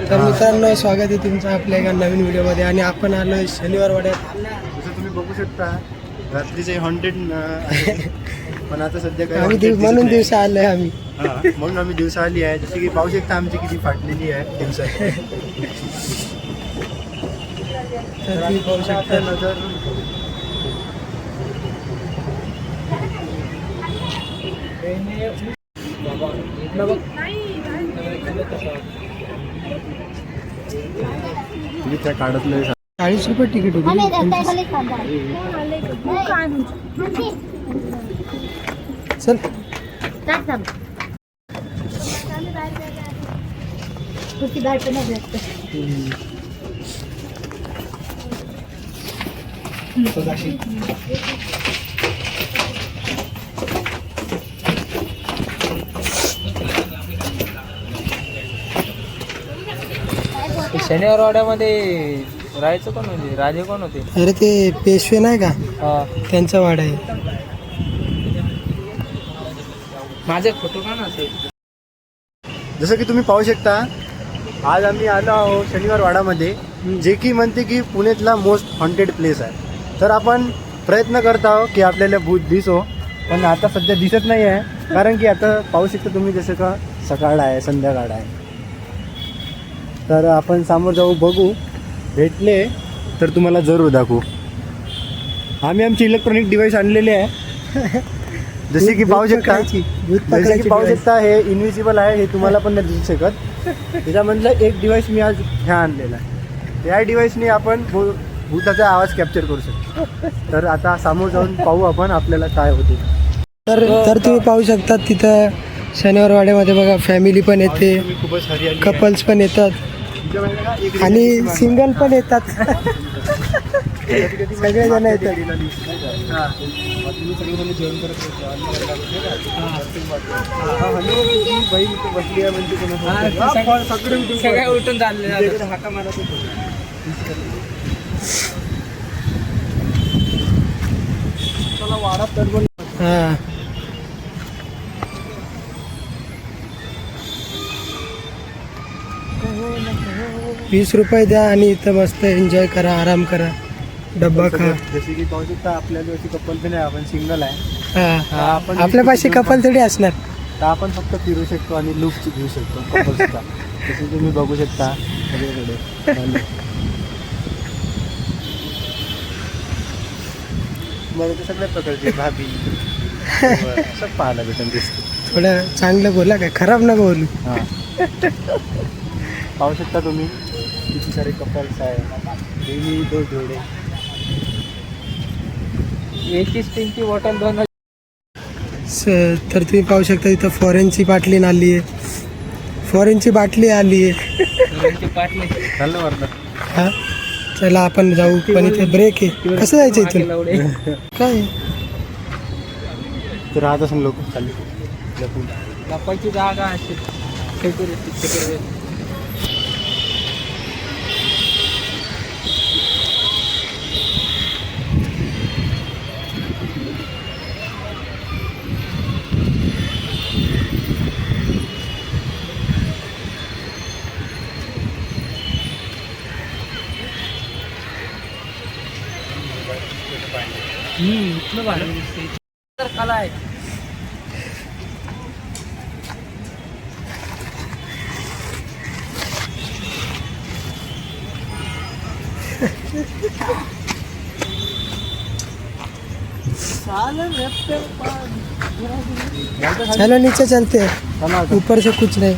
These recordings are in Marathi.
तर मित्रांनो, स्वागत आहे तुमचं आपल्या एका नवीन व्हिडिओमध्ये. आणि आपण आलो शनिवार वाड्यात. जसं तुम्ही बघू शकता रात्रीचे हॉन्टेड पण आता सध्या काही आम्ही haunted म्हणून दिसत दिवसा आलोय आम्ही. नाही. म्हणून आम्ही दिवसा आली आहे. जसे की पाहू शकता आमची किती फाटलेली आहे दिवसात. तर तुम्ही पाहू शकता. नजर तुम्ही त्या काढत नाही. 40 रुपये तिकीट होती. चल शनिवार वाड्यामध्ये राहायचं कोण म्हणजे राजे कोण होते? अरे ते पेशवे नाही का, हा, त्यांचा वाडा आहे. माझे फोटो का नसेल? जसं की तुम्ही पाहू शकता आज आम्ही आलो आहोत शनिवार वाडामध्ये, जे की म्हणते की पुण्यातला मोस्ट हॉन्टेड प्लेस आहे. तर आपण प्रयत्न करत आहोत की आपल्याला भूत दिसो, पण आता सध्या दिसत नाही आहे. कारण की आता पाहू शकता तुम्ही जसं का सकाळ आहे, संध्याकाळ आहे. तर आपण समोर जाऊ, बघू, भेटले तर तुम्हाला जरूर दाखवू. आम्ही आमची इलेक्ट्रॉनिक डिव्हाइस आणलेले आहे. जसे की पाहू शकता, जसे की पाहू शकता हे इनविजिबल आहे, हे तुम्हाला पण नाही दिसू शकत. त्याच्यामधलं एक डिव्हाइस मी आज ह्या आणलेला आहे. त्या डिव्हाइसने आपण भूताचा आवाज कॅप्चर करू शकतो. तर आता समोर जाऊन पाहू आपण आपल्याला काय होते. तर तुम्ही पाहू शकता तिथं शनिवार वाड्यामध्ये बघा, फॅमिली पण येते, खूपच हरियाली आहे. कपल्स पण येतात आणि सिंगल पण येतात. सगळे जण येतात. बसली आहे म्हणजे सगळे उठून चालले वाढत तर पण हां, 20 रुपये द्या आणि इथं मस्त एन्जॉय करा, आराम करा, डब्बा खा. जसे की पाहू शकता आपल्याला अशी कपल पण आहे, आपण सिंगल आहे. हां, आपण आपल्यापाशी कपल थोडी असणार. तर आपण फक्त फिरू शकतो आणि लुक घेऊ शकतो कपल्सचा. जसे तुम्ही बघू शकता सगळीकडे मला तर सगळ्या प्रकारचे भाभी असं पाहायला भेटून दिसते. थोडं चांगलं बोला, काय खराब नका बोलू. हां पाहू शकता तुम्ही किती सारे कपल्स आहे, डेली 2 जोडे. एकी स्टिंगची बॉटल 2. तर तुम्ही पाहू शकता इथं फॉरेनची बाटली आली आहे, फॉरेनची बाटली आली आहे. पाटले चाललं वरनं. हां, चला आपण जाऊ, पण इथे ब्रेक आहे. कसं जायचं इथून? काय तर राहत असेल लोक खाली लपून. लपायची जागा अशी सिक्युरिटी. इथलं भारी दिसते. तर कला आहे. चलो नीचे चलते हैं, चला आता. ऊपर से कुछ नहीं.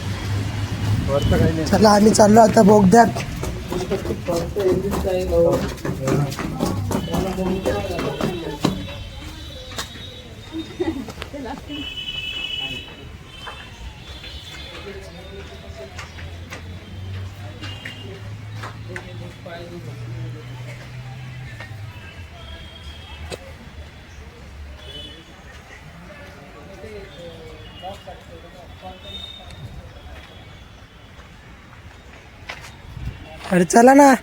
वरचं काही नाही. चला आम्ही चाललो आता बोगद्यात. अरे चला ना.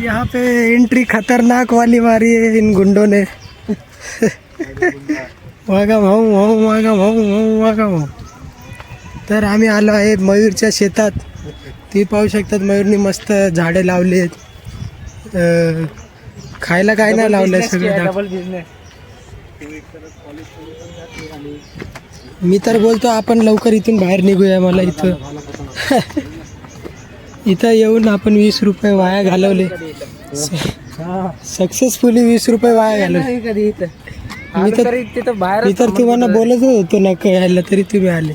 यहाँ पे एंट्री खतरनाक वाली मारी है इन गुंडों ने वागा भाऊ भाऊ वागा भाऊ भाऊ वागा भाऊ. तर आम्ही आलो आहे मयूरच्या शेतात. ती पाहू शकतात मयूरनी मस्त झाडे लावली आहेत. खायला काय नाही लावलंय सगळं. Double business. मी तर बोलतो आपण लवकर इथून बाहेर निघूया. मला इथं इथं येऊन आपण 20 रुपये वाया घालवले. सक्सेसफुली 20 रुपये वाया घालवले. कधी इथं मी तर तिथं बाहेर मी तर तुम्हाला बोलत होतो ना यायला, तरी तुम्ही आले.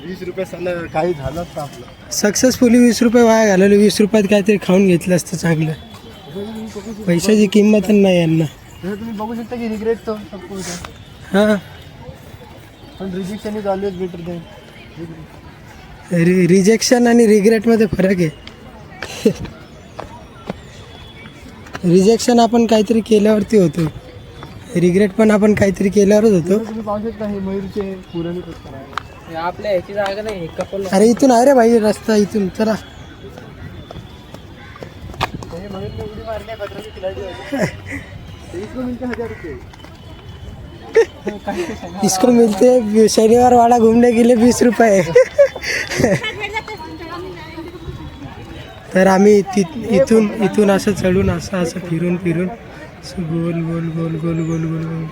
20 रुपये साला काही झालं का आपलं. सक्सेसफुली 20 रुपये वाया घालवले. 20 रुपयात काहीतरी खाऊन घेतलं असतं चांगलं. पैशाची किंमत नाही यांना. जसं तुम्ही बघू शकता की रिग्रेट तो सबको होता. हां, पण rejection is always better than rejection आणि रिग्रेटमध्ये फरक आहे. रिजेक्शन आपण काहीतरी केल्यावरती होतो, रिग्रेट पण आपण काहीतरी केल्यावरच होतो. तुम्ही पाहू शकता हे मयूरचे पुराणे पुस्तक आहे. आपल्या ह्याची जागा नाही कपल. अरे इथून आहे रे भाई रस्ता, इथून चला. हे मयूरने उडी मारल्या खतऱ्याची खिलाडी आहे. इसको मिलते 1000 रुपये. इसको मिलते शनिवार वाड़ा घूमने के लिए 20 रुपये. तर आम्ही इथून असं चढून असं फिरून असं गोल गोल गोल गोल गोल गोल गोल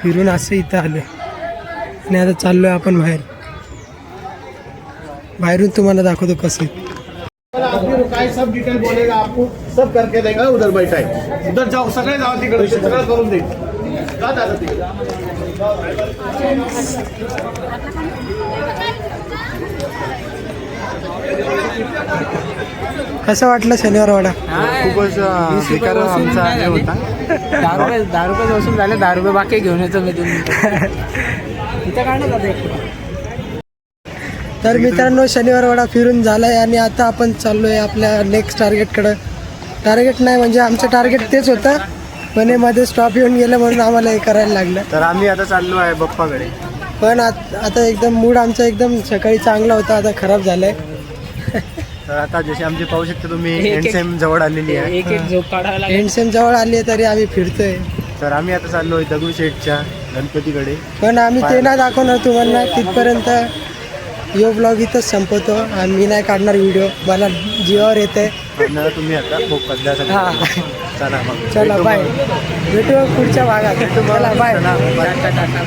फिरून असं इथं आलो आणि आता चाललोय आपण बाहेरून तुम्हाला दाखवतो कसं. आपकी रुकाई सब डिटेल बोलेगा आपको, सब करके देगा. उधर बैठा है, उधर जाओ, सगळे जाओ तिकडे, सगळं करून दे. का दादा तिकडे. कसं वाटलं शनिवार वाडा. खूपच बेकार आमचा हे होता. 10 रुपये वसूल झाले. 10 रुपये बाकी घेऊन येतो मी तुम्ही इथं काय नाही जाते. तर मित्रांनो शनिवार वाडा फिरून झालाय आणि आता आपण चाललोय आपल्या नेक्स्ट टार्गेटकडं. टार्गेट नाही म्हणजे आमचं टार्गेट तेच होतं, पण हे मध्ये स्टॉप येऊन गेलं म्हणून आम्हाला हे करायला लागलं. तर आम्ही आता चाललो आहे बाप्पाकडे. पण आता एकदम मूड आमचा एकदम सकाळी चांगला होता, आता खराब झालाय. तर आता जसे आमचे पाहू शकता तुम्ही एंडसेम जवळ आलेली आहे. एक झोप काढायला लागेल. एंडसेम जवळ आली आहे तरी आम्ही फिरतोय. तर आम्ही आता चाललोय दगडूशेठच्या गणपतीकडे. पण आम्ही ते नाही दाखवणार तुम्हाला. तिथपर्यंत यो ब्लॉग इथंच संपवतो. आम्ही नाही काढणार व्हिडिओ, मला जीवावर येते. आणि तुम्ही आता भोग हां चला मग चला बाय, भेटू पुढच्या भागात. चला बाय. चला, बाय. Tata bye.